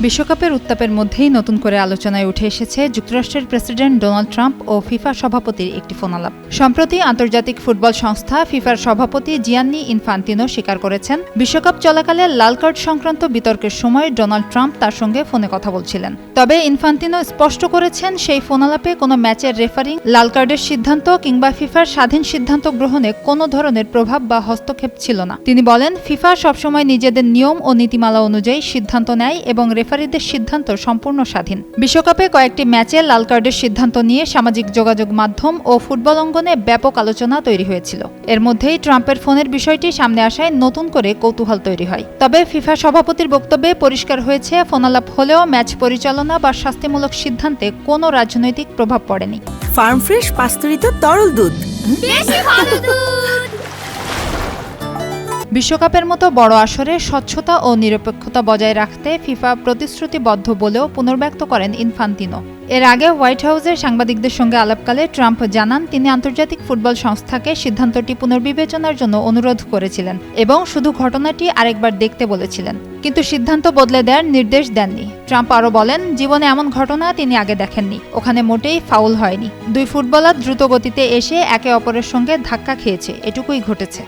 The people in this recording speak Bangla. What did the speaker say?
বিশ্বকাপের উত্তাপের মধ্যেই নতুন করে আলোচনায় উঠে এসেছে যুক্তরাষ্ট্রের প্রেসিডেন্ট ডোনাল্ড ট্রাম্প ও ফিফা সভাপতির একটি ফোনালাপ। সম্প্রতি আন্তর্জাতিক ফুটবল সংস্থা ফিফার সভাপতি জিয়ান্নি ইনফান্তিনো স্বীকার করেছেন, বিশ্বকাপ চলাকালে লাল কার্ড সংক্রান্ত বিতর্কের সময় ডোনাল্ড ট্রাম্প তার সঙ্গে ফোনে কথা বলছিলেন। তবে ইনফান্তিনো স্পষ্ট করেছেন, সেই ফোনালাপে কোনো ম্যাচের রেফারিং, লাল কার্ডের সিদ্ধান্ত কিংবা ফিফার স্বাধীন সিদ্ধান্ত গ্রহণে কোনো ধরনের প্রভাব বা হস্তক্ষেপ ছিল না। তিনি বলেন, ফিফা সবসময় নিজেদের নিয়ম ও নীতিমালা অনুযায়ী সিদ্ধান্ত নেয় এবং রেফারিদের সিদ্ধান্ত সম্পূর্ণ স্বাধীন। বিশ্বকাপে কয়েকটি ম্যাচে লাল কার্ডের সিদ্ধান্ত নিয়ে সামাজিক যোগাযোগ মাধ্যম ও ফুটবল অঙ্গনে ব্যাপক আলোচনা তৈরি হয়েছিল। এর মধ্যেই ট্রাম্পের ফোনের বিষয়টি সামনে আসায় নতুন করে কৌতূহল তৈরি হয়। তবে ফিফা সভাপতির বক্তব্যে পরিষ্কার হয়েছে, ফোনালাপ হলেও ম্যাচ পরিচালনা বা শাস্তিমূলক সিদ্ধান্তে কোনো রাজনৈতিক প্রভাব পড়েনি। ফার্ম ফ্রেশ পাস্তুরিত তরল দুধ, বেশি ভালো দুধ। বিশ্বকাপের মতো বড় আসরে স্বচ্ছতা ও নিরপেক্ষতা বজায় রাখতে ফিফা প্রতিশ্রুতিবদ্ধ বলেও পুনর্ব্যক্ত করেন ইনফান্তিনো। এর আগে হোয়াইট হাউসে সাংবাদিকদের সঙ্গে আলাপকালে ট্রাম্প জানান, তিনি আন্তর্জাতিক ফুটবল সংস্থাকে সিদ্ধান্তটি পুনর্বিবেচনার জন্য অনুরোধ করেছিলেন এবং শুধু ঘটনাটি আরেকবার দেখতে বলেছিলেন, কিন্তু সিদ্ধান্ত বদলে দেওয়ার নির্দেশ দেননি। ট্রাম্প আরও বলেন, জীবনে এমন ঘটনা তিনি আগে দেখেননি। ওখানে মোটেই ফাউল হয়নি। দুই ফুটবলার দ্রুত গতিতে এসে একে অপরের সঙ্গে ধাক্কা খেয়েছে, এটুকুই ঘটেছে।